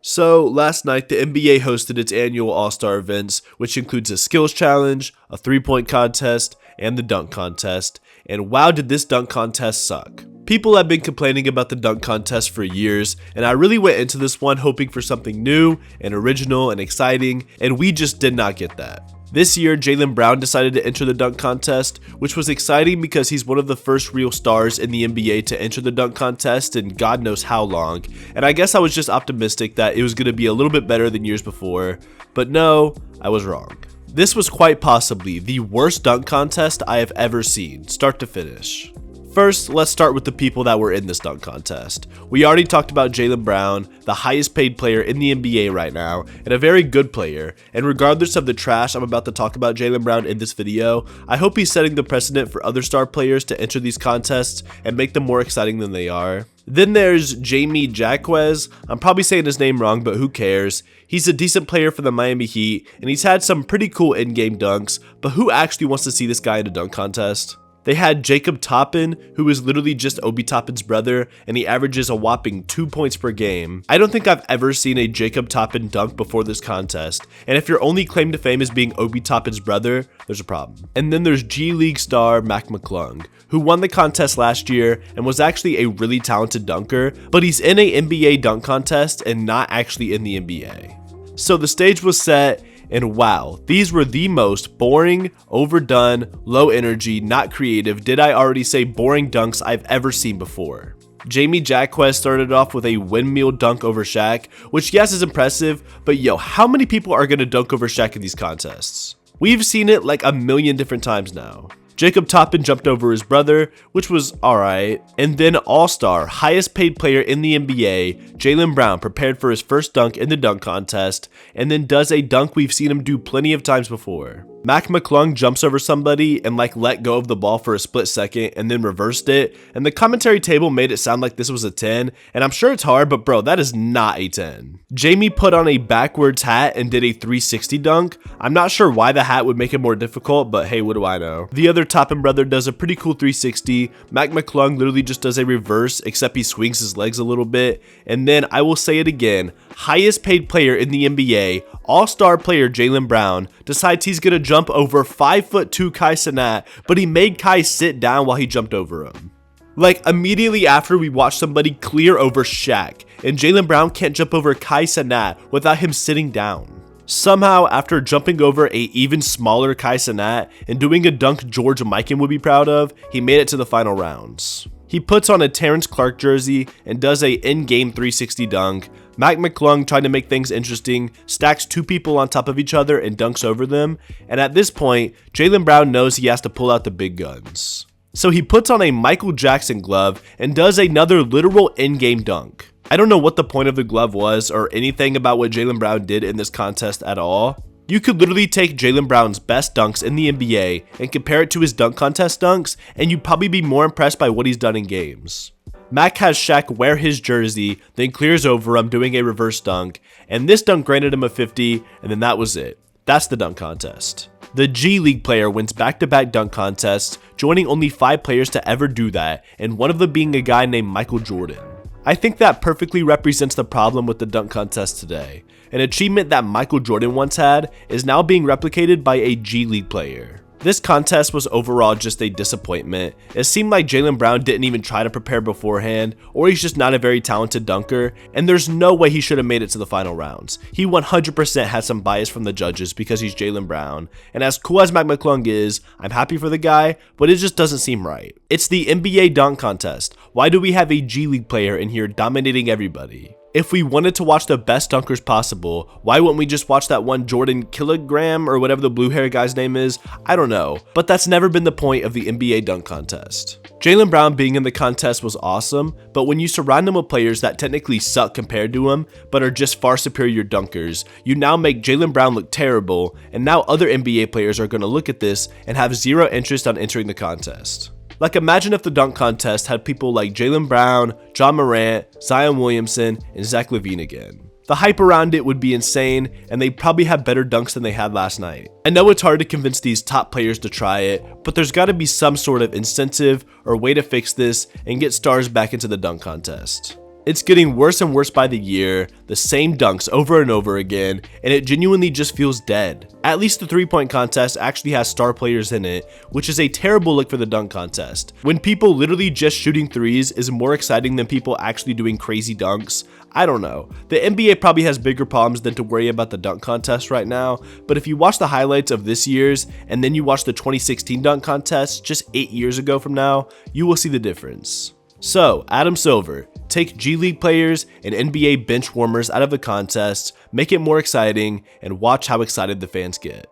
So, last night, the NBA hosted its annual All-Star events, which includes a skills challenge, a three-point contest, and the dunk contest. And wow, did this dunk contest suck. People have been complaining about the dunk contest for years, and I really went into this one hoping for something new and original and exciting, and we just did not get that. This year, Jaylen Brown decided to enter the dunk contest, which was exciting because he's one of the first real stars in the NBA to enter the dunk contest in God knows how long, and I guess I was just optimistic that it was going to be a little bit better than years before, but no, I was wrong. This was quite possibly the worst dunk contest I have ever seen, start to finish. First, let's start with the people that were in this dunk contest. We already talked about Jaylen Brown, the highest paid player in the NBA right now, and a very good player, and regardless of the trash I'm about to talk about Jaylen Brown in this video, I hope he's setting the precedent for other star players to enter these contests and make them more exciting than they are. Then there's Jaime Jaquez. I'm probably saying his name wrong, but who cares? He's a decent player for the Miami Heat, and he's had some pretty cool in-game dunks, but who actually wants to see this guy in a dunk contest? They had Jacob Toppin, who is literally just Obi Toppin's brother, and he averages a whopping 2 points per game. I don't think I've ever seen a Jacob Toppin dunk before this contest, and if your only claim to fame is being Obi Toppin's brother, there's a problem. And then there's G League star Mac McClung, who won the contest last year and was actually a really talented dunker, but he's in a NBA dunk contest and not actually in the NBA. So the stage was set, and wow, these were the most boring, overdone, low energy, not creative, did I already say boring dunks I've ever seen before. Jaime Jaquez started off with a windmill dunk over Shaq, which yes is impressive, but yo, how many people are gonna dunk over Shaq in these contests? We've seen it like a million different times now. Jacob Toppin jumped over his brother, which was alright, and then all-star, highest paid player in the NBA, Jaylen Brown prepared for his first dunk in the dunk contest, and then does a dunk we've seen him do plenty of times before. Mac McClung jumps over somebody and let go of the ball for a split second and then reversed it, and the commentary table made it sound like this was a 10, and I'm sure it's hard, but bro, that is not a 10. Jaime put on a backwards hat and did a 360 dunk. I'm not sure why the hat would make it more difficult, but hey, what do I know. The other Toppin brother does a pretty cool 360. Mac McClung literally just does a reverse, except he swings his legs a little bit, and then I will say it again, highest paid player in the NBA, all-star player Jaylen Brown, decides he's gonna jump over 5'2" Kai Cenat, but he made Kai sit down while he jumped over him. Like immediately after we watched somebody clear over Shaq, and Jaylen Brown can't jump over Kai Cenat without him sitting down. Somehow, after jumping over a even smaller Kai Cenat and doing a dunk George Mikan would be proud of, he made it to the final rounds. He puts on a Terrence Clarke jersey and does a in-game 360 dunk. Mac McClung, trying to make things interesting, stacks two people on top of each other and dunks over them, and at this point, Jaylen Brown knows he has to pull out the big guns. So he puts on a Michael Jackson glove and does another literal in-game dunk. I don't know what the point of the glove was or anything about what Jaylen Brown did in this contest at all. You could literally take Jaylen Brown's best dunks in the NBA and compare it to his dunk contest dunks, and you'd probably be more impressed by what he's done in games. Mac has Shaq wear his jersey, then clears over him doing a reverse dunk, and this dunk granted him a 50, and then that was it. That's the dunk contest. The G League player wins back-to-back dunk contests, joining only 5 players to ever do that, and one of them being a guy named Michael Jordan. I think that perfectly represents the problem with the dunk contest today. An achievement that Michael Jordan once had is now being replicated by a G League player. This contest was overall just a disappointment. It seemed like Jaylen Brown didn't even try to prepare beforehand, or he's just not a very talented dunker, and there's no way he should have made it to the final rounds. He 100% had some bias from the judges because he's Jaylen Brown, and as cool as Mac McClung is, I'm happy for the guy, but it just doesn't seem right. It's the NBA dunk contest. Why do we have a G League player in here dominating everybody? If we wanted to watch the best dunkers possible, why wouldn't we just watch that one Jordan Kilogram or whatever the blue hair guy's name is? I don't know, but that's never been the point of the NBA dunk contest. Jaylen Brown being in the contest was awesome, but when you surround him with players that technically suck compared to him, but are just far superior dunkers, you now make Jaylen Brown look terrible, and now other NBA players are going to look at this and have zero interest on entering the contest. Like imagine if the dunk contest had people like Jaylen Brown, John Morant, Zion Williamson, and Zach LaVine again. The hype around it would be insane, and they'd probably have better dunks than they had last night. I know it's hard to convince these top players to try it, but there's got to be some sort of incentive or way to fix this and get stars back into the dunk contest. It's getting worse and worse by the year, the same dunks over and over again, and it genuinely just feels dead. At least the 3-point contest actually has star players in it, which is a terrible look for the dunk contest. When people literally just shooting threes is more exciting than people actually doing crazy dunks, I don't know. The NBA probably has bigger problems than to worry about the dunk contest right now, but if you watch the highlights of this year's and then you watch the 2016 dunk contest just 8 years ago from now, you will see the difference. So, Adam Silver, take G League players and NBA bench warmers out of the contest, make it more exciting, and watch how excited the fans get.